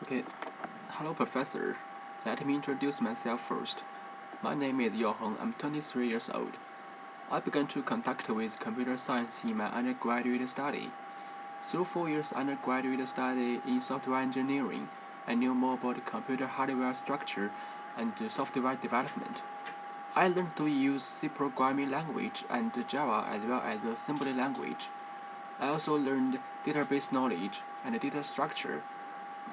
Okay, hello Professor. Let me introduce myself first. My name is Yao Hong. I'm 23 years old. I began to contact with computer science in my undergraduate study. Through 4 years undergraduate study in software engineering, I knew more about computer hardware structure and software development. I learned to use C programming language and Java as well as assembly language. I also learned database knowledge and data structure,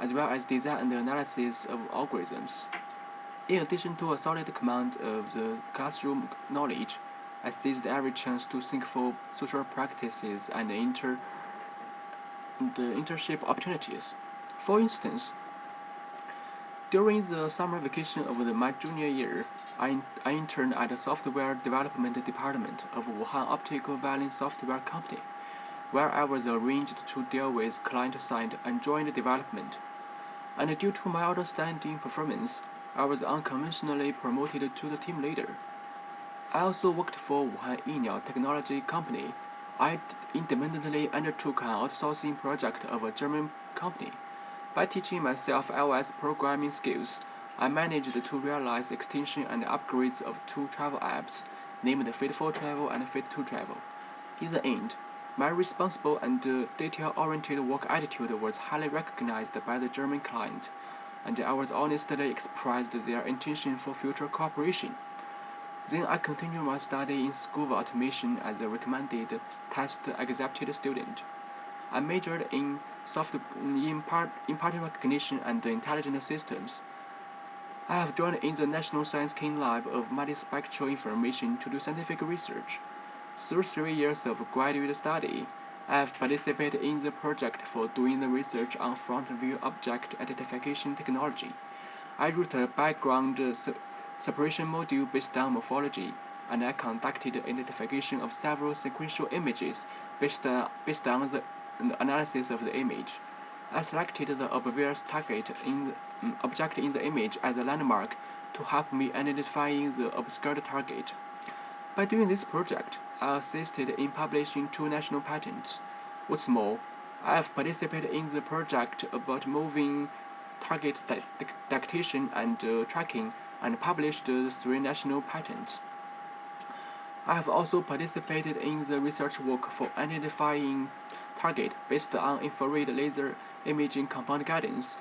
as well as design and analysis of algorithms. In addition to a solid command of the classroom knowledge, I seized every chance to think for social practices and internship opportunities. For instance, during the summer vacation of my junior year, I interned at the software development department of Wuhan Optical Violin Software Company, where I was arranged to deal with client-side and joint development. And due to my outstanding performance, I was unconventionally promoted to the team leader. I also worked for Wuhan Yiniao Technology Company. I independently undertook an outsourcing project of a German company. By teaching myself iOS programming skills, I managed to realize extension and upgrades of two travel apps, named Fit4 Travel and Fit2Travel. In the end, my responsible and detail-oriented work attitude was highly recognized by the German client, and I was honestly expressed their intention for future cooperation. Then I continued my study in school of automation as a recommended test-accepted student. I majored in pattern recognition and intelligent systems. I have joined in the National Science King Lab of Multispectral Information to do scientific research. Through 3 years of graduate study, I have participated in the project for doing the research on front-view object identification technology. I wrote a background separation module based on morphology, and I conducted identification of several sequential images based on the analysis of the image. I selected the obvious target in the object in the image as a landmark to help me identifying the obscured target. By doing this project, I assisted in publishing 2 national patents. What's more, I have participated in the project about moving target detection and tracking and published 3 national patents. I have also participated in the research work for identifying target based on infrared laser imaging compound guidance.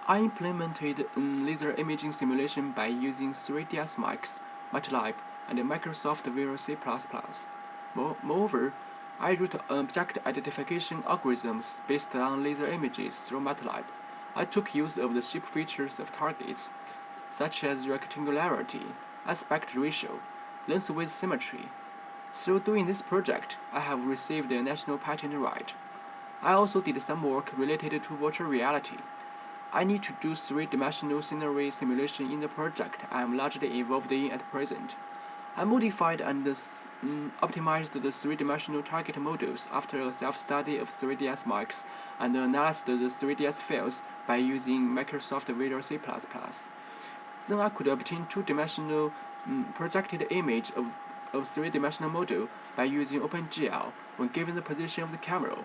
I implemented laser imaging simulation by using 3ds Max, MATLAB, and Microsoft Visual C++. Moreover, I wrote object identification algorithms based on laser images through MATLAB. I took use of the shape features of targets, such as rectangularity, aspect ratio, length width symmetry. Through doing this project, I have received a national patent right. I also did some work related to virtual reality. I need to do 3-dimensional scenery simulation in the project I am largely involved in at present. I modified and optimized the 3-dimensional target models after a self-study of 3ds Max and analyzed the 3ds fields by using Microsoft Visual C++. Then I could obtain 2-dimensional projected image of 3-dimensional model by using OpenGL when given the position of the camera.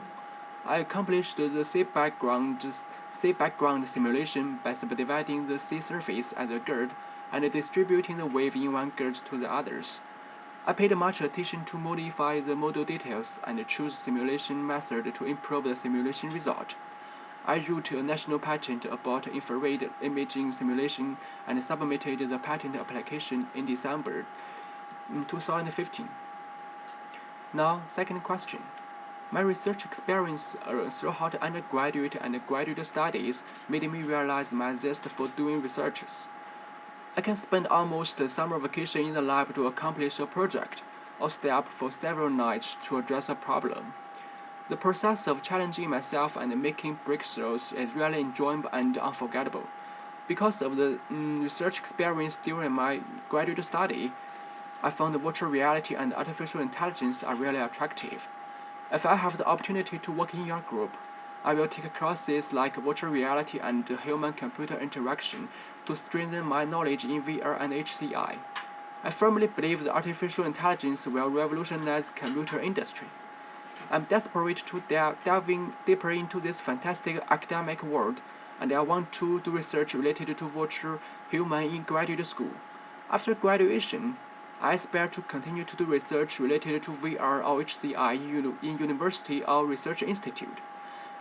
I accomplished the C background simulation by subdividing the C surface as a grid and distributing the wave in one grid to the others. I paid much attention to modify the model details and choose simulation method to improve the simulation result. I wrote a national patent about infrared imaging simulation and submitted the patent application in December 2015. Now, second question. My research experience throughout undergraduate and graduate studies made me realize my zest for doing researches. I can spend almost a summer vacation in the lab to accomplish a project, or stay up for several nights to address a problem. The process of challenging myself and making breakthroughs is really enjoyable and unforgettable. Because of the research experience during my graduate study, I found virtual reality and artificial intelligence are really attractive. If I have the opportunity to work in your group, I will take classes like virtual reality and human-computer interaction to strengthen my knowledge in VR and HCI. I firmly believe that artificial intelligence will revolutionize the computer industry. I'm desperate to delve deeper into this fantastic academic world and I want to do research related to virtual human in graduate school. After graduation, I aspire to continue to do research related to VR or HCI in university or research institute.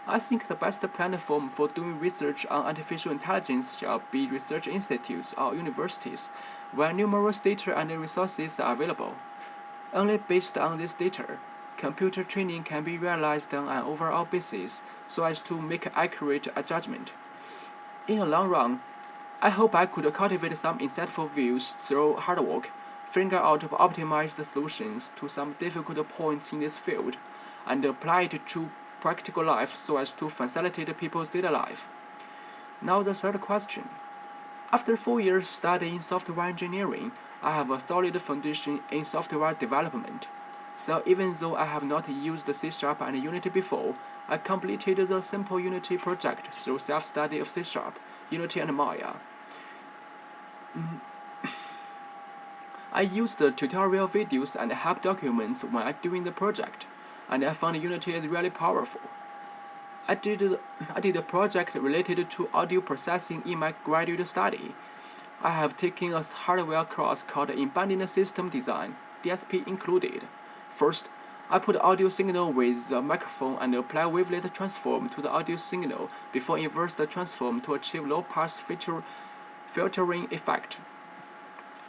I think the best platform for doing research on artificial intelligence shall be research institutes or universities, where numerous data and resources are available. Only based on this data, computer training can be realized on an overall basis so as to make accurate judgment. In the long run, I hope I could cultivate some insightful views through hard work, figure out optimized solutions to some difficult points in this field, and apply it to practical life so as to facilitate people's daily life. Now the third question. After 4 years studying software engineering, I have a solid foundation in software development. So even though I have not used C# and Unity before, I completed the simple Unity project through self-study of C#, Unity and Maya. I used the tutorial videos and help documents when doing the project, and I found Unity is really powerful. I did a project related to audio processing in my graduate study. I have taken a hardware course called Embedded System Design, DSP included. First, I put audio signal with the microphone and apply wavelet transform to the audio signal before inverse the transform to achieve low-pass filtering effect.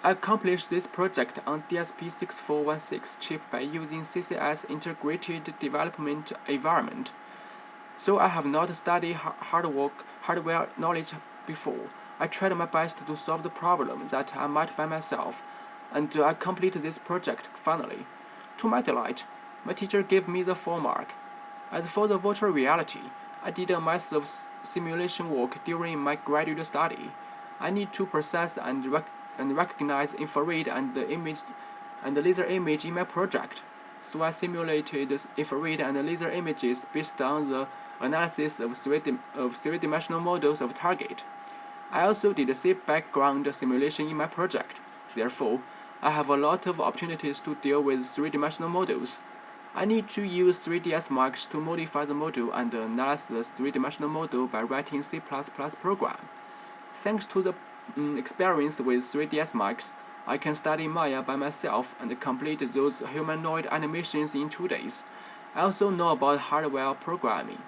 I accomplished this project on DSP6416 chip by using CCS Integrated Development Environment. So I have not studied hardware knowledge before. I tried my best to solve the problem that I might by myself, and I completed this project finally. To my delight, my teacher gave me the full mark. As for the virtual reality, I did a massive simulation work during my graduate study. I need to process and recognize infrared and the laser image in my project. So I simulated infrared and laser images based on the analysis of three-dimensional models of target. I also did a background simulation in my project. Therefore, I have a lot of opportunities to deal with three-dimensional models. I need to use 3ds Max to modify the model and analyze the three-dimensional model by writing C++ program. Thanks to the experience with 3ds Max, I can study Maya by myself and complete those humanoid animations in 2 days. I also know about hardware programming.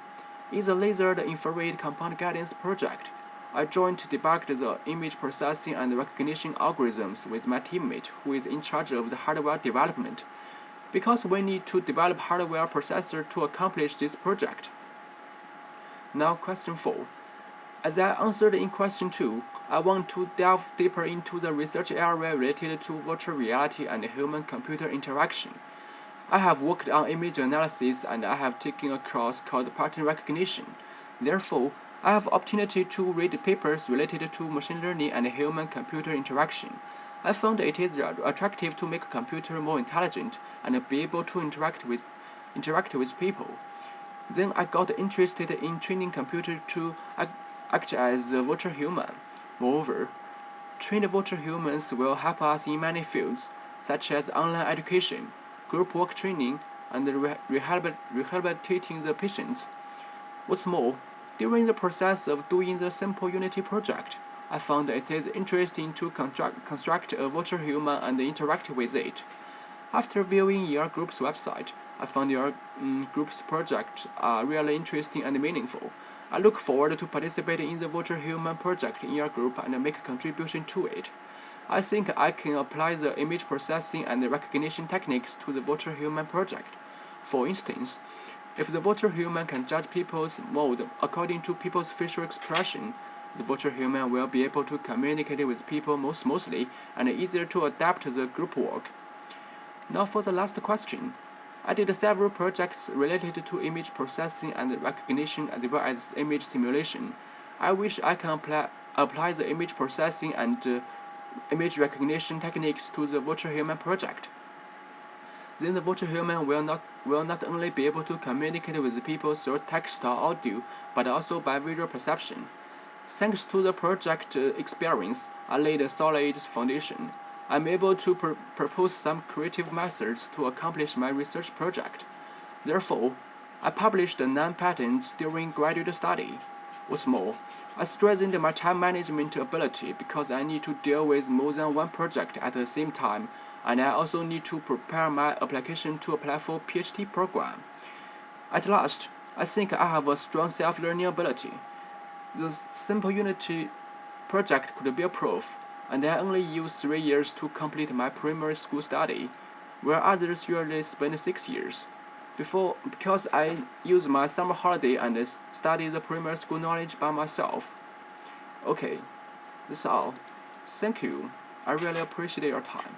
In the laser infrared compound guidance project, I joined to debug the image processing and recognition algorithms with my teammate who is in charge of the hardware development, because we need to develop hardware processor to accomplish this project. Now question 4. As I answered in question 2, I want to delve deeper into the research area related to virtual reality and human-computer interaction. I have worked on image analysis and I have taken a course called pattern recognition. Therefore, I have opportunity to read papers related to machine learning and human-computer interaction. I found it is attractive to make a computer more intelligent and be able to interact with people. Then I got interested in training computer to act as a virtual human. Moreover, trained virtual humans will help us in many fields, such as online education, group work training, and rehabilitating the patients. What's more, during the process of doing the simple Unity project, I found it is interesting to construct a virtual human and interact with it. After viewing your group's website, I found your group's projects are really interesting and meaningful. I look forward to participating in the virtual human project in your group and make a contribution to it. I think I can apply the image processing and recognition techniques to the virtual human project. For instance, if the virtual human can judge people's mood according to people's facial expression, the virtual human will be able to communicate with people more smoothly and easier to adapt to the group work. Now for the last question. I did several projects related to image processing and recognition as well as image simulation. I wish I can apply the image processing and image recognition techniques to the virtual human project. Then the virtual human will not only be able to communicate with people through text or audio, but also by visual perception. Thanks to the project experience, I laid a solid foundation. I'm able to propose some creative methods to accomplish my research project. Therefore, I published 9 patents during graduate study. What's more, I strengthened my time management ability because I need to deal with more than one project at the same time, and I also need to prepare my application to apply for PhD program. At last, I think I have a strong self-learning ability. The simple Unity project could be a proof, and I only used 3 years to complete my primary school study, where others usually spend 6 years. Because I use my summer holiday and study the primary school knowledge by myself. Okay, that's all. Thank you. I really appreciate your time.